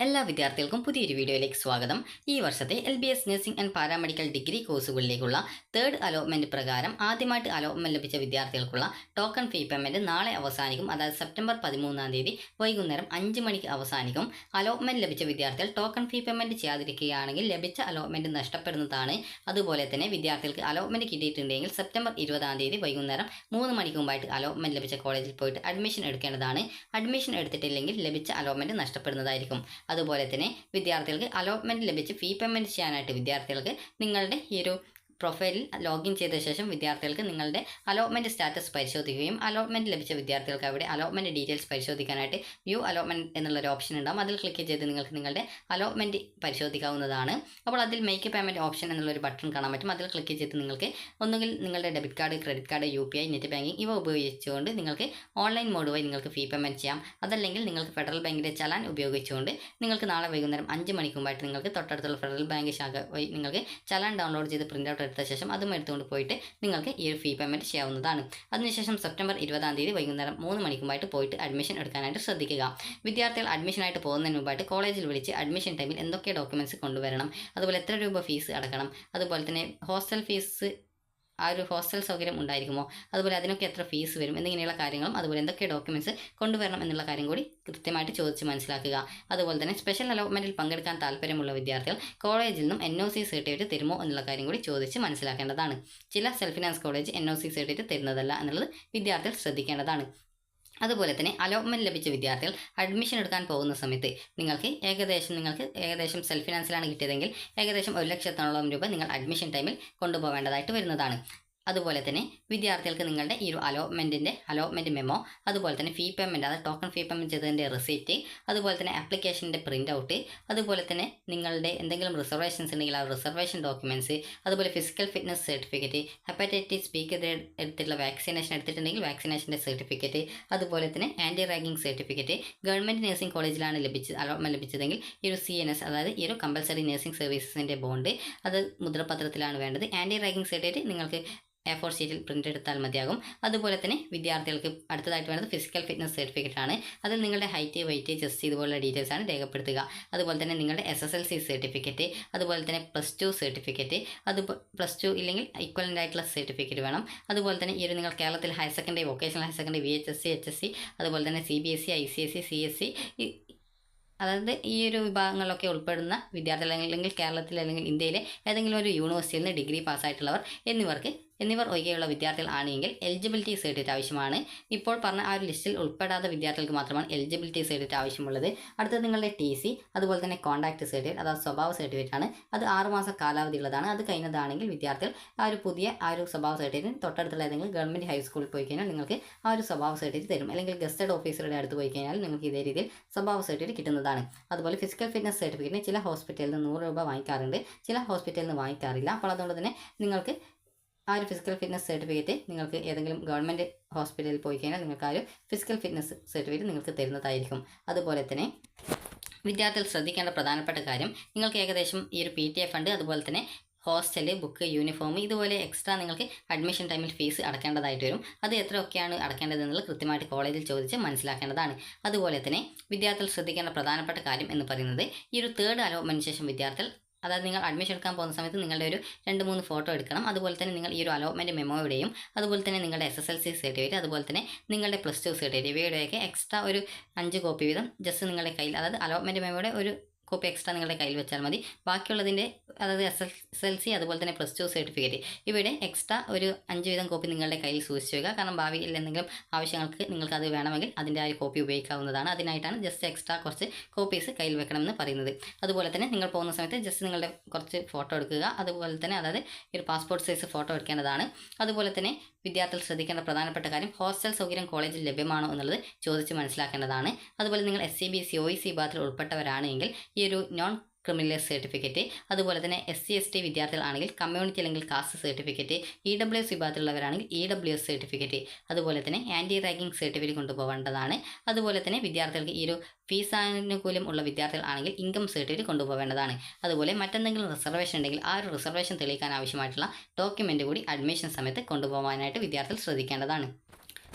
എല്ലാ വിദ്യാർത്ഥികൾക്കും പുതിയൊരു വീഡിയോയിലേക്ക് സ്വാഗതം. ഈ വർഷത്തെ LBS nursing and paramedical degree കോഴ്സുകളിലേക്കുള്ള തേർഡ് അലോട്ട്മെന്റ് പ്രകാരം ആദ്യമായിട്ട് അലോട്ട്മെന്റ് ലഭിച്ച വിദ്യാർത്ഥികൾക്കുള്ള ടോക്കൺ ഫീ പേയ്മെന്റ് നാളെ അവസാനിക്കും. അതായത് സെപ്റ്റംബർ 13-ാം തീയതി വൈകുന്നേരം 5 മണിക്ക് അവസാനിക്കും. അലോട്ട്മെന്റ് ലഭിച്ച വിദ്യാർത്ഥികൾ ടോക്കൺ ഫീ പേയ്മെന്റ് ചെയ്യാതിരിക്കുകയാണെങ്കിൽ ലഭിച്ച അലോട്ട്മെന്റ് നഷ്ടപ്പെടുന്നതാണ്. അതുപോലെ തന്നെ വിദ്യാർത്ഥികൾക്ക് അലോട്ട്മെന്റ് കിട്ടിയിട്ടുണ്ടെങ്കിൽ സെപ്റ്റംബർ 20-ാം തീയതി വൈകുന്നേരം 3 മണിക്ക് മുമ്പായിട്ട് അലോട്ട്മെന്റ് ലഭിച്ച കോളേജിൽ പോയിട്ട് അഡ്മിഷൻ എടുക്കേണ്ടതാണ്. അഡ്മിഷൻ എടുത്തിട്ടില്ലെങ്കിൽ ലഭിച്ച അലോട്ട്മെന്റ് നഷ്ടപ്പെടുന്നതായിരിക്കും. അതുപോലെ തന്നെ വിദ്യാർത്ഥികൾക്ക് അലോട്ട്മെന്റ് ലഭിച്ച് ഫീ പേയ്മെന്റ് ചെയ്യാനായിട്ട് വിദ്യാർത്ഥികൾക്ക് നിങ്ങളുടെ ഈ ഒരു പ്രൊഫൈലിൽ ലോഗിൻ ചെയ്ത ശേഷം വിദ്യാർത്ഥികൾക്ക് നിങ്ങളുടെ അലോട്ട്മെന്റ് സ്റ്റാറ്റസ് പരിശോധിക്കുകയും അലോട്ട്മെന്റ് ലഭിച്ച വിദ്യാർത്ഥികൾക്ക് അവിടെ അലോട്ട്മെന്റ് ഡീറ്റെയിൽസ് പരിശോധിക്കാനായിട്ട് വ്യൂ അലോട്ട്മെന്റ് എന്നുള്ളൊരു ഓപ്ഷൻ ഉണ്ടാകും. അതിൽ ക്ലിക്ക് ചെയ്ത് നിങ്ങൾക്ക് നിങ്ങളുടെ അലോട്ട്മെന്റ് പരിശോധിക്കാവുന്നതാണ്. അപ്പോൾ അതിൽ മേക്ക് പേയ്മെന്റ് ഓപ്ഷൻ എന്നുള്ളൊരു ബട്ടൺ കാണാൻ പറ്റും. അതിൽ ക്ലിക്ക് ചെയ്ത് നിങ്ങൾക്ക് ഒന്നുകിൽ നിങ്ങളുടെ debit card, credit card, UPI, net banking ഇവ ഉപയോഗിച്ചുകൊണ്ട് നിങ്ങൾക്ക് ഓൺലൈൻ മോഡ് വഴി നിങ്ങൾക്ക് ഫീ പേയ്മെന്റ് ചെയ്യാം. അതല്ലെങ്കിൽ നിങ്ങൾക്ക് ഫെഡറൽ ബാങ്കിന്റെ ചലാൻ ഉപയോഗിച്ചുകൊണ്ട് നിങ്ങൾക്ക് നാളെ വൈകുന്നേരം 5 മണിക്ക് മുമ്പായിട്ട് നിങ്ങൾക്ക് തൊട്ടടുത്തുള്ള ഫെഡറൽ ബാങ്ക് ശാഖ വഴി നിങ്ങൾക്ക് ചലാൻ ഡൗൺലോഡ് ചെയ്ത് പ്രിന്റ് ഔട്ട് എടുത്ത ശേഷം അതും എടുത്തുകൊണ്ട് പോയിട്ട് നിങ്ങൾക്ക് ഈ ഒരു ഫീ പേയ്മെന്റ് ചെയ്യാവുന്നതാണ്. അതിനുശേഷം സെപ്റ്റംബർ 20-ാം തീയതി വൈകുന്നേരം 3 മണിക്ക് മുമ്പായിട്ട് പോയിട്ട് അഡ്മിഷൻ എടുക്കാനായിട്ട് ശ്രദ്ധിക്കുക. വിദ്യാർത്ഥികൾ അഡ്മിഷനായിട്ട് പോകുന്നതിന് മുമ്പായിട്ട് കോളേജിൽ വിളിച്ച് അഡ്മിഷൻ ടൈമിൽ എന്തൊക്കെ ഡോക്യുമെന്റ്സ് കൊണ്ടുവരണം, അതുപോലെ എത്ര രൂപ ഫീസ് അടക്കണം, അതുപോലെ തന്നെ ഹോസ്റ്റൽ ഫീസ് ആ ഒരു ഹോസ്റ്റൽ സൗകര്യം ഉണ്ടായിരിക്കുമോ, അതുപോലെ അതിനൊക്കെ എത്ര ഫീസ് വരും എന്നിങ്ങനെയുള്ള കാര്യങ്ങളും അതുപോലെ എന്തൊക്കെ ഡോക്യുമെന്റ്സ് കൊണ്ടുവരണം എന്നുള്ള കാര്യം കൂടി കൃത്യമായിട്ട് ചോദിച്ച് മനസ്സിലാക്കുക. അതുപോലെ തന്നെ സ്പെഷ്യൽ അലോട്ട്മെന്റിൽ പങ്കെടുക്കാൻ താല്പര്യമുള്ള വിദ്യാർത്ഥികൾ കോളേജിൽ നിന്നും NOC സർട്ടിഫിക്കറ്റ് തരുമോ എന്നുള്ള കാര്യം കൂടി ചോദിച്ച് മനസ്സിലാക്കേണ്ടതാണ്. ചില self finance college NOC certificate തരുന്നതല്ല എന്നുള്ളത് വിദ്യാർത്ഥികൾ ശ്രദ്ധിക്കേണ്ടതാണ്. അതുപോലെ തന്നെ അലോട്ട്മെന്റ് ലഭിച്ച വിദ്യാർത്ഥികൾ അഡ്മിഷൻ എടുക്കാൻ പോകുന്ന സമയത്ത് നിങ്ങൾക്ക് ഏകദേശം സെൽഫ് ഫിനാൻസിലാണ് കിട്ടിയതെങ്കിൽ ഏകദേശം 1,00,000-ഓളം രൂപ നിങ്ങൾ അഡ്മിഷൻ ടൈമിൽ കൊണ്ടുപോകേണ്ടതായിട്ട് വരുന്നതാണ്. അതുപോലെ തന്നെ വിദ്യാർത്ഥികൾക്ക് നിങ്ങളുടെ ഈ ഒരു അലോട്ട്മെന്റ് മെമ്മോ, അതുപോലെ തന്നെ ഫീ പേയ്മെന്റ്, അതായത് ടോക്കൺ ഫീ പേയ്മെന്റ് ചെയ്തതിൻ്റെ റെസിപ്റ്റ്, അതുപോലെ തന്നെ ആപ്ലിക്കേഷൻ്റെ പ്രിന്റ് ഔട്ട്, അതുപോലെ തന്നെ നിങ്ങളുടെ എന്തെങ്കിലും റിസർവേഷൻസ് ഉണ്ടെങ്കിൽ ആ റിസർവേഷൻ ഡോക്യുമെന്റ്സ്, അതുപോലെ ഫിസിക്കൽ ഫിറ്റ്നസ് സർട്ടിഫിക്കറ്റ്, ഹെപ്പറ്റൈറ്റിസ് ബിക്ക് എടുത്തിട്ടുള്ള വാക്സിനേഷൻ എടുത്തിട്ടുണ്ടെങ്കിൽ വാക്സിനേഷൻ്റെ സർട്ടിഫിക്കറ്റ്, അതുപോലെ തന്നെ anti ragging certificate, government nursing കോളേജിലാണ് അലോട്ട്മെന്റ് ലഭിച്ചതെങ്കിൽ ഈ ഒരു CNS, അതായത് ഈ ഒരു കമ്പൽസറി നഴ്സിംഗ് സർവീസസിൻ്റെ ബോണ്ട് അത് മുദ്രപത്രത്തിലാണ് വേണ്ടത്. ആൻറ്റി റാഗിംഗ് സർട്ടിഫിക്കറ്റ് നിങ്ങൾക്ക് A4 ഷീറ്റിൽ പ്രിന്റ് എടുത്താൽ മതിയാകും. അതുപോലെ തന്നെ വിദ്യാർത്ഥികൾക്ക് അടുത്തതായിട്ട് വേണ്ടത് ഫിസിക്കൽ ഫിറ്റ്നസ് സർട്ടിഫിക്കറ്റ് ആണ്. അതിൽ നിങ്ങളുടെ ഹൈറ്റ്, വെയിറ്റ്, ചെസ്റ്റ് ഇതുപോലുള്ള ഡീറ്റെയിൽസ് ആണ് രേഖപ്പെടുത്തുക. അതുപോലെ തന്നെ നിങ്ങളുടെ SSLC സർട്ടിഫിക്കറ്റ്, അതുപോലെ തന്നെ +2 സർട്ടിഫിക്കറ്റ്, അത് +2 ഇല്ലെങ്കിൽ ഇക്വലൻ്റ് ആയിട്ടുള്ള സർട്ടിഫിക്കറ്റ് വേണം. അതുപോലെ തന്നെ ഈ ഒരു നിങ്ങൾ കേരളത്തിൽ higher secondary, vocational higher secondary, VHSC, HSC, അതുപോലെ തന്നെ CBSE, ICSE, CSE അതായത് ഈ ഒരു വിഭാഗങ്ങളിലൊക്കെ ഉൾപ്പെടുന്ന വിദ്യാർത്ഥികൾ അല്ലെങ്കിൽ കേരളത്തിൽ അല്ലെങ്കിൽ ഇന്ത്യയിലെ ഏതെങ്കിലും ഒരു യൂണിവേഴ്സിറ്റിയിൽ നിന്ന് ഡിഗ്രി പാസ്സായിട്ടുള്ളവർ എന്നിവർ ഒഴികെയുള്ള വിദ്യാർത്ഥികൾ ആണെങ്കിൽ എലിജിബിലിറ്റി സർട്ടിഫിക്കറ്റ് ആവശ്യമാണ്. ഇപ്പോൾ പറഞ്ഞ ആ ഒരു ലിസ്റ്റിൽ ഉൾപ്പെടാത്ത വിദ്യാർത്ഥികൾക്ക് മാത്രമാണ് എലിജിബിലിറ്റി സർട്ടിഫിക്കറ്റ് ആവശ്യമുള്ളത്. അടുത്തത് നിങ്ങളുടെ TC, അതുപോലെ തന്നെ കോൺടാക്ട് സർട്ടിഫിക്കറ്റ്, അതായത് സ്വഭാവ സർട്ടിഫിക്കറ്റ് ആണ്. അത് 6 മാസം കാലാവധി ഉള്ളതാണ്. അത് കഴിഞ്ഞതാണെങ്കിൽ വിദ്യാർത്ഥികൾ ആ ഒരു സ്വഭാവ സർട്ടിഫിക്കറ്റ് തൊട്ടടുത്തുള്ള ഏതെങ്കിലും ഗവൺമെൻറ് ഹൈസ്കൂളിൽ പോയി കഴിഞ്ഞാൽ നിങ്ങൾക്ക് ആ ഒരു സ്വഭാവ സർട്ടിഫിക്കറ്റ് തരും. അല്ലെങ്കിൽ ഗസ്റ്റഡ് ഓഫീസറുടെ അടുത്ത് പോയി കഴിഞ്ഞാൽ നിങ്ങൾക്ക് ഇതേ രീതിയിൽ സ്വഭാവ സർട്ടിഫിക്കറ്റ് കിട്ടുന്നതാണ്. അതുപോലെ ഫിസിക്കൽ ഫിറ്റ്നസ് സർട്ടിഫിക്കറ്റിന് ചില ഹോസ്പിറ്റലിൽ നിന്ന് 100 രൂപ വാങ്ങിക്കാറുണ്ട്, ചില ഹോസ്പിറ്റലിൽ നിന്ന് വാങ്ങിക്കാറില്ല. അപ്പോൾ അതുകൊണ്ട് തന്നെ നിങ്ങൾക്ക് ആ ഒരു ഫിസിക്കൽ ഫിറ്റ്നസ് സർട്ടിഫിക്കറ്റ് നിങ്ങൾക്ക് ഏതെങ്കിലും ഗവൺമെൻറ് ഹോസ്പിറ്റലിൽ പോയി കഴിഞ്ഞാൽ നിങ്ങൾക്ക് ആ ഒരു ഫിസിക്കൽ ഫിറ്റ്നസ് സർട്ടിഫിക്കറ്റ് നിങ്ങൾക്ക് തരുന്നതായിരിക്കും. അതുപോലെ തന്നെ വിദ്യാർത്ഥികൾ ശ്രദ്ധിക്കേണ്ട പ്രധാനപ്പെട്ട കാര്യം, നിങ്ങൾക്ക് ഏകദേശം ഈ ഒരു PTA ഫണ്ട്, അതുപോലെ തന്നെ ഹോസ്റ്റല്, ബുക്ക്, യൂണിഫോം ഇതുപോലെ എക്സ്ട്രാ നിങ്ങൾക്ക് അഡ്മിഷൻ ടൈമിൽ ഫീസ് അടക്കേണ്ടതായിട്ട് വരും. അത് എത്രയൊക്കെയാണ് അടക്കേണ്ടതെന്നുള്ളത് കൃത്യമായിട്ട് കോളേജിൽ ചോദിച്ച് മനസ്സിലാക്കേണ്ടതാണ്. അതുപോലെ തന്നെ വിദ്യാർത്ഥികൾ ശ്രദ്ധിക്കേണ്ട പ്രധാനപ്പെട്ട കാര്യം എന്ന് പറയുന്നത് ഈ ഒരു തേർഡ് അലോട്ട്മെന്റിന് ശേഷം വിദ്യാർത്ഥികൾ, അതായത് നിങ്ങൾ അഡ്മിഷൻ എടുക്കാൻ പോകുന്ന സമയത്ത് നിങ്ങളുടെ ഒരു 2-3 ഫോട്ടോ എടുക്കണം. അതുപോലെ തന്നെ നിങ്ങൾ ഈ ഒരു അലോട്ട്മെന്റ് മെമ്മോയുടെയും അതുപോലെ തന്നെ നിങ്ങളുടെ SSLC സർട്ടിഫിക്കറ്റ്, അതുപോലെ തന്നെ നിങ്ങളുടെ +2 സർട്ടിഫിക്കറ്റ് ഇവയുടെയൊക്കെ എക്സ്ട്രാ ഒരു 5 കോപ്പി വീതം ജസ്റ്റ് നിങ്ങളുടെ കയ്യിൽ, അതായത് അലോട്ട്മെന്റ് മെമ്മോയുടെ ഒരു കോപ്പി എക്സ്ട്രാ നിങ്ങളുടെ കയ്യിൽ വെച്ചാൽ മതി. ബാക്കിയുള്ളതിൻ്റെ, അതായത് SSLC അതുപോലെ തന്നെ +2 സർട്ടിഫിക്കറ്റ് ഇവയുടെ എക്സ്ട്രാ ഒരു 5 വീതം കോപ്പി നിങ്ങളുടെ കയ്യിൽ സൂക്ഷിച്ചു വയ്ക്കുക. കാരണം ഭാവിയിൽ എന്തെങ്കിലും ആവശ്യങ്ങൾക്ക് നിങ്ങൾക്ക് അത് വേണമെങ്കിൽ അതിൻ്റെ ആ ഒരു കോപ്പി ഉപയോഗിക്കാവുന്നതാണ്. അതിനായിട്ടാണ് ജസ്റ്റ് എക്സ്ട്രാ കുറച്ച് കോപ്പീസ് കയ്യിൽ വെക്കണമെന്ന് പറയുന്നത്. അതുപോലെ തന്നെ നിങ്ങൾ പോകുന്ന സമയത്ത് ജസ്റ്റ് നിങ്ങളുടെ കുറച്ച് ഫോട്ടോ എടുക്കുക. അതുപോലെ തന്നെ അതായത് ഒരു പാസ്പോർട്ട് സൈസ് ഫോട്ടോ എടുക്കേണ്ടതാണ്. അതുപോലെ തന്നെ വിദ്യാർത്ഥികൾ ശ്രദ്ധിക്കേണ്ട പ്രധാനപ്പെട്ട കാര്യം, ഹോസ്റ്റൽ സൗകര്യം കോളേജിൽ ലഭ്യമാണോ എന്നുള്ളത് ചോദിച്ച് മനസ്സിലാക്കേണ്ടതാണ്. അതുപോലെ നിങ്ങൾ SCBC OEC വിഭാഗത്തിൽ ഉൾപ്പെട്ടവരാണെങ്കിൽ ഈ ഒരു നോൺ ക്രിമിനൽ സർട്ടിഫിക്കറ്റ്, അതുപോലെ തന്നെ SC/ST വിദ്യാർത്ഥികളാണെങ്കിൽ കമ്മ്യൂണിറ്റി അല്ലെങ്കിൽ caste certificate, EWS വിഭാഗത്തിലുള്ളവരാണെങ്കിൽ EWS certificate, അതുപോലെ തന്നെ ആൻറ്റി റാഗിംഗ് സർട്ടിഫിക്കറ്റ് കൊണ്ടുപോകേണ്ടതാണ്. അതുപോലെ തന്നെ വിദ്യാർത്ഥികൾക്ക് ഈ ഒരു ഫീസ് ആനുകൂല്യം ഉള്ള വിദ്യാർത്ഥികളാണെങ്കിൽ ഇൻകം സർട്ടിഫിക്കറ്റ് കൊണ്ടുപോകേണ്ടതാണ്. അതുപോലെ മറ്റെന്തെങ്കിലും റിസർവേഷൻ ഉണ്ടെങ്കിൽ ആ ഒരു റിസർവേഷൻ തെളിയിക്കാൻ ആവശ്യമായിട്ടുള്ള ഡോക്യുമെൻ്റ് കൂടി അഡ്മിഷൻ സമയത്ത് കൊണ്ടുപോകാനായിട്ട് വിദ്യാർത്ഥികൾ ശ്രദ്ധിക്കേണ്ടതാണ്.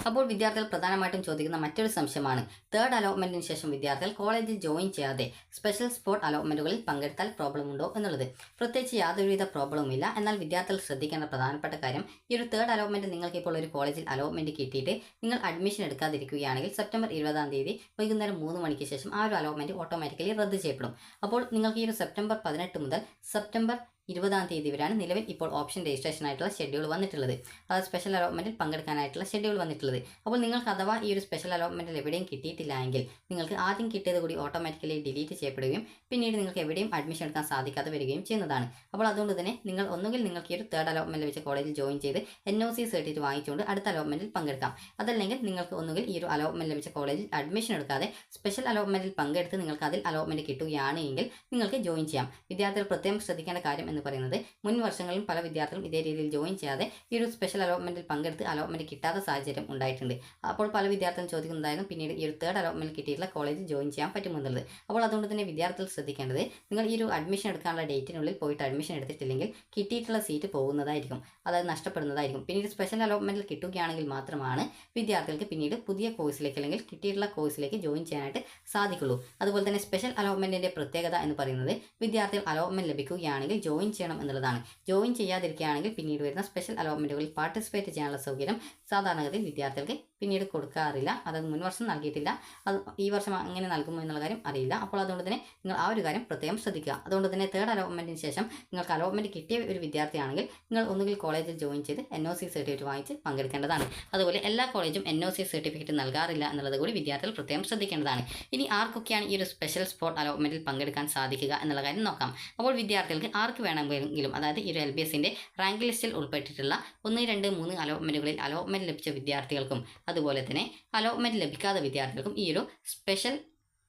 അപ്പോൾ വിദ്യാർത്ഥികൾ പ്രധാനമായിട്ടും ചോദിക്കുന്ന മറ്റൊരു സംശയമാണ് തേർഡ് അലോട്ട്മെന്റിന് ശേഷം വിദ്യാർത്ഥികൾ കോളേജിൽ ജോയിൻ ചെയ്യാതെ സ്പെഷ്യൽ സ്പോട്ട് അലോട്ട്മെന്റുകളിൽ പങ്കെടുത്താൽ പ്രോബ്ലം ഉണ്ടോ എന്നുള്ളത്. പ്രത്യേകിച്ച് യാതൊരുവിധ പ്രോബ്ലവും ഇല്ല. എന്നാൽ വിദ്യാർത്ഥികൾ ശ്രദ്ധിക്കേണ്ട പ്രധാനപ്പെട്ട കാര്യം, ഈ ഒരു തേർഡ് അലോട്ട്മെന്റ് നിങ്ങൾക്ക് ഇപ്പോൾ ഒരു കോളേജിൽ അലോട്ട്മെന്റ് കിട്ടിയിട്ട് നിങ്ങൾ അഡ്മിഷൻ എടുക്കാതിരിക്കുകയാണെങ്കിൽ സെപ്റ്റംബർ 20-ാം തീയതി വൈകുന്നേരം 3 മണിക്ക് ശേഷം ആ ഒരു അലോട്ട്മെന്റ് ഓട്ടോമാറ്റിക്കലി റദ്ദ് ചെയ്യപ്പെടും. അപ്പോൾ നിങ്ങൾക്ക് ഈ ഒരു സെപ്റ്റംബർ 18 മുതൽ സെപ്റ്റംബർ 20-ാം തീയതി വരെയാണ് നിലവിൽ ഇപ്പോൾ ഓപ്ഷൻ രജിസ്ട്രേഷൻ ആയിട്ടുള്ള ഷെഡ്യൂൾ വന്നിട്ടുള്ളത്. അതായത് സ്പെഷ്യൽ അലോട്ട്മെന്റിൽ പങ്കെടുക്കാനായിട്ടുള്ള ഷെഡ്യൂൾ വന്നിട്ടുള്ളത്. അപ്പോൾ നിങ്ങൾക്ക് അഥവാ ഈ ഒരു സ്പെഷ്യൽ അലോട്ട്മെന്റിൽ എവിടെയും കിട്ടിയിട്ടില്ല എങ്കിൽ നിങ്ങൾക്ക് ആദ്യം കിട്ടിയത് കൂടി ഓട്ടോമാറ്റിക്കലി ഡിലീറ്റ് ചെയ്യപ്പെടുകയും പിന്നീട് നിങ്ങൾക്ക് എവിടെയും അഡ്മിഷൻ എടുക്കാൻ സാധിക്കാതെ വരികയും ചെയ്യുന്നതാണ്. അപ്പോൾ അതുകൊണ്ട് തന്നെ നിങ്ങൾ ഒന്നുകിൽ നിങ്ങൾക്ക് ഈ ഒരു തേർഡ് അലോട്ട്മെന്റ് ലഭിച്ച കോളേജിൽ ജോയിൻ ചെയ്ത് NOC സർട്ടിഫിക്കറ്റ് വാങ്ങിച്ചുകൊണ്ട് അടുത്ത അലോട്ട്മെന്റിൽ പങ്കെടുക്കാം. അതല്ലെങ്കിൽ നിങ്ങൾക്ക് ഒന്നുകിൽ ഈ ഒരു അലോട്ട്മെന്റ് ലഭിച്ച കോളേജിൽ അഡ്മിഷൻ എടുക്കാതെ സ്പെഷ്യൽ അലോട്ട്മെന്റിൽ പങ്കെടുത്ത് നിങ്ങൾക്ക് അതിൽ അലോട്ട്മെന്റ് കിട്ടുകയാണ് എങ്കിൽ നിങ്ങൾക്ക് ജോയിൻ ചെയ്യാം. വിദ്യാർത്ഥികൾ പ്രത്യേകം ശ്രദ്ധിക്കേണ്ട കാര്യം എന്ന് പറയുന്നത്, മുൻ വർഷങ്ങളിൽ പല വിദ്യാർത്ഥികളും ഇതേ രീതിയിൽ ജോയിൻ ചെയ്യാതെ ഈ ഒരു സ്പെഷ്യൽ അലോട്ട്മെന്റിൽ പങ്കെടുത്ത് അലോട്ട്മെന്റ് കിട്ടാത്ത സാഹചര്യം ഉണ്ടായിട്ടുണ്ട്. അപ്പോൾ പല വിദ്യാർത്ഥികളും ചോദിക്കുന്നതായിരുന്നു പിന്നീട് ഈ ഒരു തേർഡ് അലോട്ട്മെന്റിൽ കിട്ടിയിട്ടുള്ള കോളേജിൽ ജോയിൻ ചെയ്യാൻ പറ്റുമെന്നുള്ളത്. അപ്പോൾ അതുകൊണ്ട് തന്നെ വിദ്യാർത്ഥികൾ ശ്രദ്ധിക്കേണ്ടത്, നിങ്ങൾ ഈ ഒരു അഡ്മിഷൻ എടുക്കാനുള്ള ഡേറ്റിനുള്ളിൽ പോയിട്ട് അഡ്മിഷൻ എടുത്തിട്ടില്ലെങ്കിൽ കിട്ടിയിട്ടുള്ള സീറ്റ് പോകുന്നതായിരിക്കും, അതായത് നഷ്ടപ്പെടുന്നതായിരിക്കും. പിന്നീട് സ്പെഷ്യൽ അലോട്ട്മെന്റിൽ കിട്ടുകയാണെങ്കിൽ മാത്രമാണ് വിദ്യാർത്ഥികൾക്ക് പിന്നീട് പുതിയ കോഴ്സിലേക്ക് അല്ലെങ്കിൽ കിട്ടിയിട്ടുള്ള കോഴ്സിലേക്ക് ജോയിൻ ചെയ്യാനായിട്ട് സാധിക്കുള്ളൂ. അതുപോലെ തന്നെ സ്പെഷ്യൽ അലോട്ട്മെന്റിന്റെ പ്രത്യേകത എന്ന് പറയുന്നത്, വിദ്യാർത്ഥികൾ അലോട്ട്മെന്റ് ലഭിക്കുകയാണെങ്കിൽ ജോയിൻ ചെയ്യണം എന്നുള്ളതാണ്. ജോയിൻ ചെയ്യാതിരിക്കുകയാണെങ്കിൽ പിന്നീട് വരുന്ന സ്പെഷ്യൽ അലോട്ട്മെന്റുകളിൽ പാർട്ടിസിപ്പേറ്റ് ചെയ്യാനുള്ള സൗകര്യം സാധാരണഗതിയിൽ വിദ്യാർത്ഥികൾക്ക് പിന്നീട് കൊടുക്കാറില്ല. അതായത് മുൻവർഷം നൽകിയിട്ടില്ല, അത് ഈ വർഷം അങ്ങനെ നൽകുമോ എന്നുള്ള കാര്യം അറിയില്ല. അപ്പോൾ അതുകൊണ്ട് തന്നെ നിങ്ങൾ ആ ഒരു കാര്യം പ്രത്യേകം ശ്രദ്ധിക്കുക. അതുകൊണ്ട് തന്നെ തേർഡ് അലോട്ട്മെന്റിന് ശേഷം നിങ്ങൾക്ക് അലോട്ട്മെന്റ് കിട്ടിയ ഒരു വിദ്യാർത്ഥിയാണെങ്കിൽ നിങ്ങൾ ഒന്നുകിൽ കോളേജിൽ ജോയിൻ ചെയ്ത് NOC സർട്ടിഫിക്കറ്റ് വാങ്ങിച്ച് പങ്കെടുക്കേണ്ടതാണ്. അതുപോലെ എല്ലാ കോളേജും NOC സർട്ടിഫിക്കറ്റ് നൽകാറില്ല എന്നുള്ളത് കൂടി വിദ്യാർത്ഥികൾ പ്രത്യേകം ശ്രദ്ധിക്കേണ്ടതാണ്. ഇനി ആർക്കൊക്കെയാണ് ഈ ഒരു സ്പെഷ്യൽ സ്പോട്ട് അലോട്ട്മെന്റിൽ പങ്കെടുക്കാൻ സാധിക്കുക എന്നുള്ള കാര്യം നോക്കാം. അപ്പോൾ വിദ്യാർത്ഥികൾക്ക് ആർക്ക് വേണമെങ്കിലും, അതായത് ഈ ഒരു LBSന്റെ റാങ്ക് ലിസ്റ്റിൽ ഉൾപ്പെട്ടിട്ടുള്ള 1, 2, 3 അലോട്ട്മെന്റുകളിൽ അലോട്ട്മെന്റ് ലഭിച്ച വിദ്യാർത്ഥികൾക്കും അതുപോലെ തന്നെ അലോട്ട്മെന്റ് ലഭിക്കാത്ത വിദ്യാർത്ഥികൾക്കും ഈ ഒരു സ്പെഷ്യൽ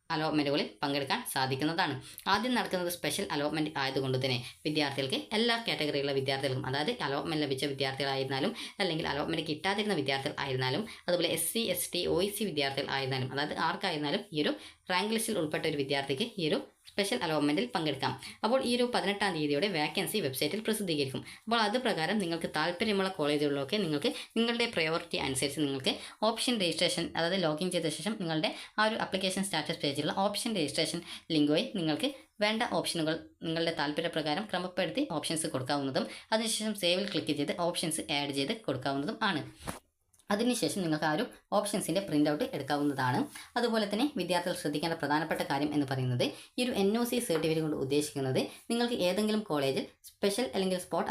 അലോട്ട്മെന്റുകളിൽ പങ്കെടുക്കാൻ സാധിക്കുന്നതാണ്. ആദ്യം നടക്കുന്നത് സ്പെഷ്യൽ അലോട്ട്മെന്റ് ആയതുകൊണ്ട് തന്നെ വിദ്യാർത്ഥികൾക്ക് എല്ലാ കാറ്റഗറിയിലുള്ള വിദ്യാർത്ഥികൾക്കും, അതായത് അലോട്ട്മെന്റ് ലഭിച്ച വിദ്യാർത്ഥികളായിരുന്നാലും അല്ലെങ്കിൽ അലോട്ട്മെന്റ് കിട്ടാതിരുന്ന വിദ്യാർത്ഥികൾ ആയിരുന്നാലും അതുപോലെ SC, ST, OEC വിദ്യാർത്ഥികൾ ആയിരുന്നാലും, അതായത് ആർക്കായിരുന്നാലും ഈ ഒരു റാങ്ക് ലിസ്റ്റിൽ ഉൾപ്പെട്ട ഒരു വിദ്യാർത്ഥിക്ക് ഈ ഒരു സ്പെഷ്യൽ അലോട്ട്മെന്റിൽ പങ്കെടുക്കാം. അപ്പോൾ ഈ ഒരു 18-ാം തീയതിയോടെ വാക്കൻസി വെബ്സൈറ്റിൽ പ്രസിദ്ധീകരിക്കും. അപ്പോൾ അത് പ്രകാരം നിങ്ങൾക്ക് താല്പര്യമുള്ള കോളേജുകളിലൊക്കെ നിങ്ങൾക്ക് നിങ്ങളുടെ പ്രയോറിറ്റി അനുസരിച്ച് നിങ്ങൾക്ക് ഓപ്ഷൻ രജിസ്ട്രേഷൻ, അതായത് ലോഗിൻ ചെയ്ത ശേഷം നിങ്ങളുടെ ആ ഒരു ആപ്ലിക്കേഷൻ സ്റ്റാറ്റസ് പേജിലുള്ള ഓപ്ഷൻ രജിസ്ട്രേഷൻ ലിങ്ക് വഴി നിങ്ങൾക്ക് വേണ്ട ഓപ്ഷനുകൾ നിങ്ങളുടെ താല്പര്യപ്രകാരം ക്രമപ്പെടുത്തി ഓപ്ഷൻസ് കൊടുക്കാവുന്നതും അതിനുശേഷം സേവിൽ ക്ലിക്ക് ചെയ്ത് ഓപ്ഷൻസ് ആഡ് ചെയ്ത് കൊടുക്കാവുന്നതും ആണ്. അതിനുശേഷം നിങ്ങൾക്ക് ആ ഒരു ഓപ്ഷൻസിൻ്റെ പ്രിൻ്റ് ഔട്ട് എടുക്കാവുന്നതാണ്. അതുപോലെ തന്നെ വിദ്യാർത്ഥികൾ ശ്രദ്ധിക്കേണ്ട പ്രധാനപ്പെട്ട കാര്യം എന്ന് പറയുന്നത്, ഈ ഒരു NOC സർട്ടിഫിക്കറ്റ് കൊണ്ട് ഉദ്ദേശിക്കുന്നത്, നിങ്ങൾക്ക് ഏതെങ്കിലും കോളേജിൽ സ്പെഷ്യൽ അല്ലെങ്കിൽ സ്പോട്ട്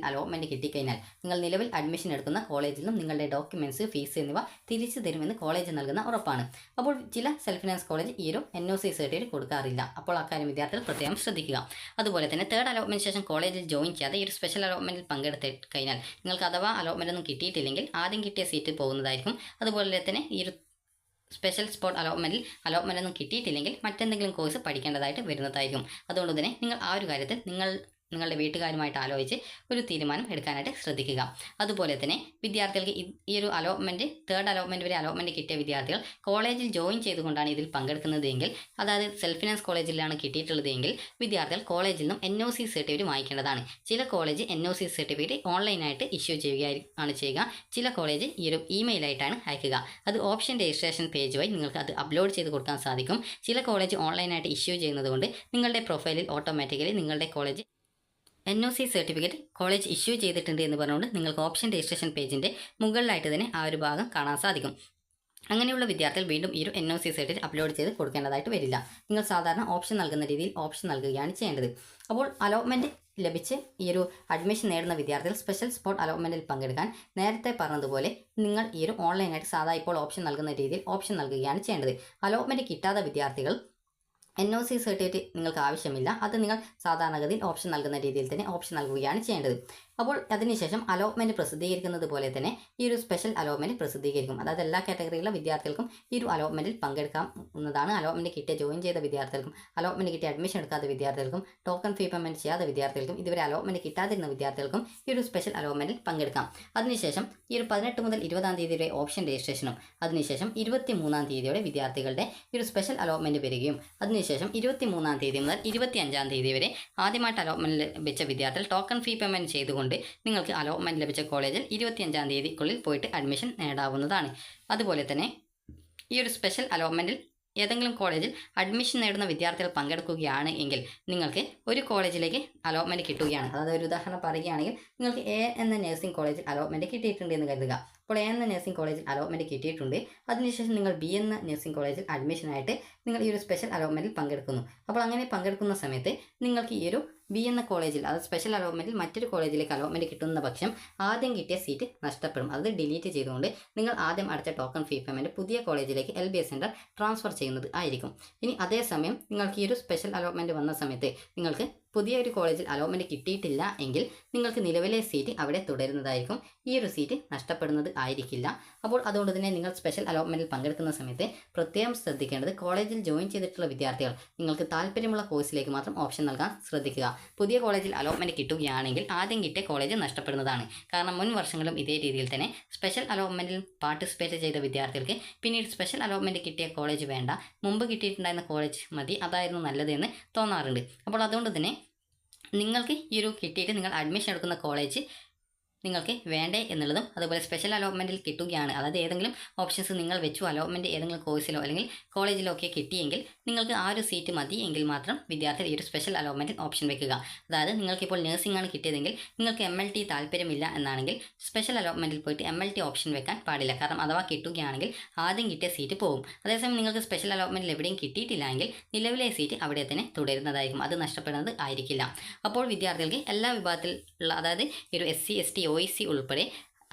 അലോട്ട്മെൻറ്റ് കിട്ടിക്കഴിഞ്ഞാൽ നിങ്ങൾ നിലവിൽ അഡ്മിഷൻ എടുക്കുന്ന കോളേജിൽ നിന്നും നിങ്ങളുടെ ഡോക്യുമെൻറ്റ്സ്, ഫീസ് എന്നിവ തിരിച്ചു തരുമെന്ന് കോളേജ് നൽകുന്ന ഉറപ്പാണ്. അപ്പോൾ ചില സെൽഫ് ഫിനാൻസ് കോളേജ് ഈ ഒരു NOC സർട്ടിഫിക്കറ്റ് കൊടുക്കാറില്ല. അപ്പോൾ അക്കാര്യം വിദ്യാർത്ഥികൾ പ്രത്യേകം ശ്രദ്ധിക്കുക. അതുപോലെ തന്നെ തേർഡ് അലോട്ട്മെൻറ്റ് ശേഷം കോളേജിൽ ജോയിൻ ചെയ്യാതെ ഈ ഒരു സ്പെഷ്യൽ അലോട്ട്മെൻറ്റിൽ പങ്കെടുത്ത് കഴിഞ്ഞാൽ നിങ്ങൾക്ക് അഥവാ അലോട്ട്മെൻ്റ് ഒന്നും കിട്ടിയിട്ടില്ലെങ്കിൽ ആദ്യം കിട്ടിയ സീറ്റ് പോകുന്നതായിരിക്കും. അതുപോലെ തന്നെ ഈ ഒരു സ്പെഷ്യൽ സ്പോട്ട് അലോട്ട്മെൻ്റ് ഒന്നും കിട്ടിയിട്ടില്ലെങ്കിൽ മറ്റെന്തെങ്കിലും കോഴ്സ് പഠിക്കേണ്ടതായിട്ട് വരുന്നതായിരിക്കും. അതുകൊണ്ട് തന്നെ നിങ്ങൾ ആ ഒരു കാര്യത്തിൽ നിങ്ങളുടെ വീട്ടുകാരുമായിട്ട് ആലോചിച്ച് ഒരു തീരുമാനം എടുക്കാനായിട്ട് ശ്രദ്ധിക്കുക. അതുപോലെ തന്നെ വിദ്യാർത്ഥികൾക്ക് ഈ ഒരു തേർഡ് അലോട്ട്മെൻറ്റ് വരെ അലോട്ട്മെൻറ്റ് കിട്ടിയ വിദ്യാർത്ഥികൾ കോളേജിൽ ജോയിൻ ചെയ്തുകൊണ്ടാണ് ഇതിൽ പങ്കെടുക്കുന്നതെങ്കിൽ, അതായത് സെൽഫ് ഫിനാൻസ് കോളേജിലാണ് കിട്ടിയിട്ടുള്ളതെങ്കിൽ വിദ്യാർത്ഥികൾ കോളേജിൽ നിന്നും NOC സർട്ടിഫിക്കറ്റ് വാങ്ങിക്കേണ്ടതാണ്. ചില കോളേജ് NOC സർട്ടിഫിക്കറ്റ് ഓൺലൈനായിട്ട് ഇഷ്യൂ ചെയ്യുകയാണ് ചെയ്യുക. ചില കോളേജ് ഈ ഒരു ഇമെയിലായിട്ടാണ് അയക്കുക. അത് ഓപ്ഷൻ രജിസ്ട്രേഷൻ പേജ് വഴി നിങ്ങൾക്ക് അത് അപ്ലോഡ് ചെയ്ത് കൊടുക്കാൻ സാധിക്കും. ചില കോളേജ് ഓൺലൈനായിട്ട് ഇഷ്യൂ ചെയ്യുന്നത് കൊണ്ട് നിങ്ങളുടെ പ്രൊഫൈലിൽ ഓട്ടോമാറ്റിക്കലി നിങ്ങളുടെ college NOC certificate college issue ചെയ്തിട്ടുണ്ട് എന്ന് പറഞ്ഞുകൊണ്ട് നിങ്ങൾക്ക് ഓപ്ഷൻ രജിസ്ട്രേഷൻ പേജിൻ്റെ മുകളിലായിട്ട് തന്നെ ആ ഒരു ഭാഗം കാണാൻ സാധിക്കും. അങ്ങനെയുള്ള വിദ്യാർത്ഥികൾ വീണ്ടും ഈ ഒരു NOC സർട്ടിഫിക്കറ്റ് അപ്ലോഡ് ചെയ്ത് കൊടുക്കേണ്ടതായിട്ട് വരില്ല. നിങ്ങൾ സാധാരണ ഓപ്ഷൻ നൽകുന്ന രീതിയിൽ ഓപ്ഷൻ നൽകുകയാണ് ചെയ്യേണ്ടത്. അപ്പോൾ അലോട്ട്മെൻറ്റ് ലഭിച്ച് ഈ ഒരു അഡ്മിഷൻ നേടുന്ന വിദ്യാർത്ഥികൾ സ്പെഷ്യൽ സ്പോട്ട് അലോട്ട്മെൻറ്റിൽ പങ്കെടുക്കാൻ നേരത്തെ പറഞ്ഞതുപോലെ നിങ്ങൾ ഈ ഒരു ഓൺലൈനായിട്ട് സാധാ ഇപ്പോൾ ഓപ്ഷൻ നൽകുന്ന രീതിയിൽ ഓപ്ഷൻ നൽകുകയാണ് ചെയ്യേണ്ടത്. അലോട്ട്മെൻറ്റ് കിട്ടാത്ത വിദ്യാർത്ഥികൾ NOC സർട്ടിഫിക്കറ്റ് നിങ്ങൾക്ക് ആവശ്യമില്ല. അത് നിങ്ങൾ സാധാരണഗതിയിൽ ഓപ്ഷൻ നൽകുന്ന രീതിയിൽ തന്നെ ഓപ്ഷൻ നൽകുകയാണ് ചെയ്യേണ്ടത്. അപ്പോൾ അതിനുശേഷം അലോട്ട്മെൻറ്റ് പ്രസിദ്ധീകരിക്കുന്നത് പോലെ തന്നെ ഈ ഒരു സ്പെഷ്യൽ അലോട്ട്മെൻറ്റ് പ്രസിദ്ധീകരിക്കും. അതായത് എല്ലാ കാറ്റഗറിയിലുള്ള വിദ്യാർത്ഥികൾക്കും ഈ ഒരു അലോട്ട്മെൻറ്റിൽ പങ്കെടുക്കാവുന്നതാണ്. അലോട്ട്മെൻറ്റ് കിട്ടിയ ജോയിൻ ചെയ്ത വിദ്യാർത്ഥികൾക്കും അലോട്ട്മെൻറ്റ് കിട്ടിയ അഡ്മിഷൻ എടുക്കാത്ത വിദ്യാർത്ഥികൾക്കും ടോക്കൺ ഫീ പേയ്മെൻറ്റ് ചെയ്യാത്ത വിദ്യാർത്ഥികൾക്കും ഇതുവരെ അലോട്ട്മെൻറ്റ് കിട്ടാതിരുന്ന വിദ്യാർത്ഥികൾക്കും ഈ ഒരു സ്പെഷ്യൽ അലോട്ട്മെൻറ്റിൽ പങ്കെടുക്കാം. അതിനുശേഷം ഈ ഒരു 18 മുതൽ 20-ാം തീയതി വരെ ഓപ്ഷൻ രജിസ്ട്രേഷനും അതിനുശേഷം 23-ാം തീയതിയോടെ വിദ്യാർത്ഥികളുടെ ഈ ഒരു സ്പെഷ്യൽ അലോട്ട്മെൻറ്റ് വരികയും അതിനുശേഷം അതിനുശേഷം 23-ാം തീയതി മുതൽ 25-ാം തീയതി വരെ ആദ്യമായിട്ട് അലോട്ട്മെൻറ്റ് ലഭിച്ച വിദ്യാർത്ഥികൾ ടോക്കൺ ഫീ പേയ്മെൻറ്റ് ചെയ്തുകൊണ്ട് നിങ്ങൾക്ക് അലോട്ട്മെൻറ്റ് ലഭിച്ച കോളേജിൽ 25-ാം തീയതിക്കുള്ളിൽ പോയിട്ട് അഡ്മിഷൻ നേടാവുന്നതാണ്. അതുപോലെ തന്നെ ഈ ഒരു സ്പെഷ്യൽ അലോട്ട്മെൻറ്റിൽ ഏതെങ്കിലും കോളേജിൽ അഡ്മിഷൻ നേടുന്ന വിദ്യാർത്ഥികൾ പങ്കെടുക്കുകയാണ് എങ്കിൽ നിങ്ങൾക്ക് ഒരു കോളേജിലേക്ക് അലോട്ട്മെൻറ്റ് കിട്ടുകയാണ്. അതായത് ഒരു ഉദാഹരണം പറയുകയാണെങ്കിൽ നിങ്ങൾക്ക് എ എന്ന നഴ്സിംഗ് കോളേജിൽ അലോട്ട്മെൻറ്റ് കിട്ടിയിട്ടുണ്ട് എന്ന് കരുതുക. അപ്പോൾ എ എന്ന നഴ്സിംഗ് കോളേജിൽ അലോട്ട്മെൻറ്റ് കിട്ടിയിട്ടുണ്ട്. അതിനുശേഷം നിങ്ങൾ ബി എന്ന നഴ്സിംഗ് കോളേജിൽ അഡ്മിഷനായിട്ട് നിങ്ങൾ ഈ ഒരു സ്പെഷ്യൽ അലോട്ട്മെൻറ്റിൽ പങ്കെടുക്കുന്നു. അപ്പോൾ അങ്ങനെ പങ്കെടുക്കുന്ന സമയത്ത് നിങ്ങൾക്ക് ഈ ഒരു ബി എന്ന കോളേജിൽ, അതായത് സ്പെഷ്യൽ അലോട്ട്മെൻറ്റിൽ മറ്റൊരു കോളേജിലേക്ക് അലോട്ട്മെൻറ്റ് കിട്ടുന്ന പക്ഷം ആദ്യം കിട്ടിയ സീറ്റ് നഷ്ടപ്പെടും. അത് ഡിലീറ്റ് ചെയ്തുകൊണ്ട് നിങ്ങൾ ആദ്യം അടച്ച ടോക്കൺ ഫീ പേയ്മെൻറ്റ് പുതിയ കോളേജിലേക്ക് LBS സെൻറ്റർ ട്രാൻസ്ഫർ ചെയ്യുന്നത് ആയിരിക്കും. ഇനി അതേസമയം നിങ്ങൾക്ക് ഈ ഒരു സ്പെഷ്യൽ അലോട്ട്മെൻറ്റ് വന്ന സമയത്ത് നിങ്ങൾക്ക് പുതിയ ഒരു കോളേജിൽ അലോട്ട്മെൻറ്റ് കിട്ടിയിട്ടില്ല എങ്കിൽ നിങ്ങൾക്ക് നിലവിലെ സീറ്റ് അവിടെ തുടരുന്നതായിരിക്കും. ഈ ഒരു സീറ്റ് നഷ്ടപ്പെടുന്നത് ആയിരിക്കില്ല. അപ്പോൾ അതുകൊണ്ട് തന്നെ നിങ്ങൾ സ്പെഷ്യൽ അലോട്ട്മെൻറ്റിൽ പങ്കെടുക്കുന്ന സമയത്ത് പ്രത്യേകം ശ്രദ്ധിക്കേണ്ടത് കോളേജിൽ ജോയിൻ ചെയ്തിട്ടുള്ള വിദ്യാർത്ഥികൾ നിങ്ങൾക്ക് താല്പര്യമുള്ള കോഴ്സിലേക്ക് മാത്രം ഓപ്ഷൻ നൽകാൻ ശ്രദ്ധിക്കുക. പുതിയ കോളേജിൽ അലോട്ട്മെൻറ്റ് കിട്ടുകയാണെങ്കിൽ ആദ്യം കിട്ടിയ കോളേജ് നഷ്ടപ്പെടുന്നതാണ്. കാരണം മുൻ വർഷങ്ങളും ഇതേ രീതിയിൽ തന്നെ സ്പെഷ്യൽ അലോട്ട്മെൻറ്റിൽ പാർട്ടിസിപ്പേറ്റ് ചെയ്ത വിദ്യാർത്ഥികൾക്ക് പിന്നീട് സ്പെഷ്യൽ അലോട്ട്മെൻറ്റ് കിട്ടിയ കോളേജ് വേണ്ട, മുമ്പ് കിട്ടിയിട്ടുണ്ടായിരുന്ന കോളേജ് മതി, അതായിരുന്നു നല്ലതെന്ന് തോന്നാറുണ്ട്. അപ്പോൾ അതുകൊണ്ട് തന്നെ നിങ്ങൾക്ക് ഈ ഒരു കിട്ടിയിട്ട് നിങ്ങൾ അഡ്മിഷൻ എടുക്കുന്ന കോളേജ് നിങ്ങൾക്ക് വേണ്ടേ എന്നുള്ളതും, അതുപോലെ സ്പെഷ്യൽ അലോട്ട്മെൻറ്റിൽ കിട്ടുകയാണ്, അതായത് ഏതെങ്കിലും ഓപ്ഷൻസ് നിങ്ങൾ വെച്ചു അലോട്ട്മെൻറ്റ് ഏതെങ്കിലും കോഴ്സിലോ അല്ലെങ്കിൽ കോളേജിലോ ഒക്കെ കിട്ടിയെങ്കിൽ നിങ്ങൾക്ക് ആ ഒരു സീറ്റ് മതി എങ്കിൽ മാത്രം വിദ്യാർത്ഥികൾ ഈ ഒരു സ്പെഷ്യൽ അലോട്ട്മെൻറ്റിൽ ഓപ്ഷൻ വെക്കുക. അതായത് നിങ്ങൾക്കിപ്പോൾ നഴ്സിംഗ് ആണ് കിട്ടിയതെങ്കിൽ നിങ്ങൾക്ക് MLT താല്പര്യമില്ല എന്നാണെങ്കിൽ സ്പെഷ്യൽ അലോട്ട്മെൻറ്റിൽ പോയിട്ട് MLT ഓപ്ഷൻ വെക്കാൻ പാടില്ല. കാരണം അഥവാ കിട്ടുകയാണെങ്കിൽ ആദ്യം കിട്ടിയ സീറ്റ് പോകും. അതേസമയം നിങ്ങൾക്ക് സ്പെഷ്യൽ അലോട്ട്മെൻറ്റിൽ എവിടെയും കിട്ടിയിട്ടില്ല എങ്കിൽ നിലവിലെ സീറ്റ് അവിടെ തന്നെ തുടരുന്നതായിരിക്കും, അത് നഷ്ടപ്പെടുന്നത് ആയിരിക്കില്ല. അപ്പോൾ വിദ്യാർത്ഥികൾക്ക് എല്ലാ വിഭാഗത്തിലുള്ള, അതായത് ഒരു SC ST OEC ഉൾപ്പെടെ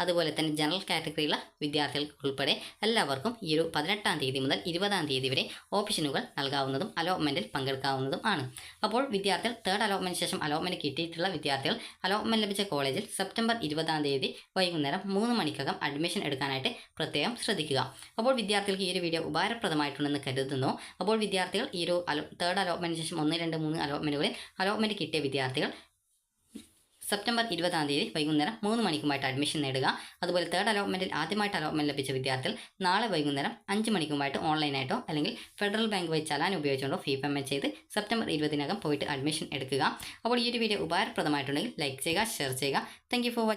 അതുപോലെ തന്നെ ജനറൽ കാറ്റഗറിയുള്ള വിദ്യാർത്ഥികൾക്ക് ഉൾപ്പെടെ എല്ലാവർക്കും ഈ ഒരു 18-ാം തീയതി മുതൽ 20-ാം തീയതി വരെ ഓപ്ഷനുകൾ നൽകാവുന്നതും അലോട്ട്മെൻറ്റിൽ പങ്കെടുക്കാവുന്നതും ആണ്. അപ്പോൾ വിദ്യാർത്ഥികൾ തേർഡ് അലോട്ട്മെൻറ്റിന് ശേഷം അലോട്ട്മെൻറ്റ് കിട്ടിയിട്ടുള്ള വിദ്യാർത്ഥികൾ അലോട്ട്മെൻറ്റ് ലഭിച്ച കോളേജിൽ സെപ്റ്റംബർ 20-ാം തീയതി വൈകുന്നേരം 3 മണിക്കകം അഡ്മിഷൻ എടുക്കാനായിട്ട് പ്രത്യേകം ശ്രദ്ധിക്കുക. അപ്പോൾ വിദ്യാർത്ഥികൾക്ക് ഈ ഒരു വീഡിയോ ഉപകാരപ്രദമായിട്ടുണ്ടെന്ന് കരുതുന്നു. അപ്പോൾ വിദ്യാർത്ഥികൾ ഈ ഒരു തേർഡ് അലോട്ട്മെൻറ്റിന് ശേഷം 1, 2, 3 അലോട്ട്മെൻറ്റുകളിൽ അലോട്ട്മെൻറ്റ് കിട്ടിയ വിദ്യാർത്ഥികൾ സെപ്റ്റംബർ 20-ാം തീയതി വൈകുന്നേരം 3 മണിക്കുമായിട്ട് അഡ്മിഷൻ നേടുക. അതുപോലെ തേർഡ് അലോട്ട്മെൻറ്റിൽ ആദ്യമായിട്ട് അലോട്ട്മെൻറ്റ് ലഭിച്ച വിദ്യാർത്ഥികൾ നാളെ വൈകുന്നേരം 5 മണിക്കുമായിട്ട് ഓൺലൈനായിട്ടോ അല്ലെങ്കിൽ ഫെഡറൽ ബാങ്ക് വഴി ചലാൻ ഉപയോഗിച്ചുകൊണ്ടോ ഫീ പേയ്മെൻറ്റ് ചെയ്ത് സെപ്റ്റംബർ 20-നകം പോയിട്ട് അഡ്മിഷൻ എടുക്കുക. അപ്പോൾ ഈ ഒരു വീഡിയോ ഉപകാരപ്രദമായിട്ടുണ്ടെങ്കിൽ ലൈക്ക് ചെയ്യുക, ഷെയർ ചെയ്യുക. Thank you for watching.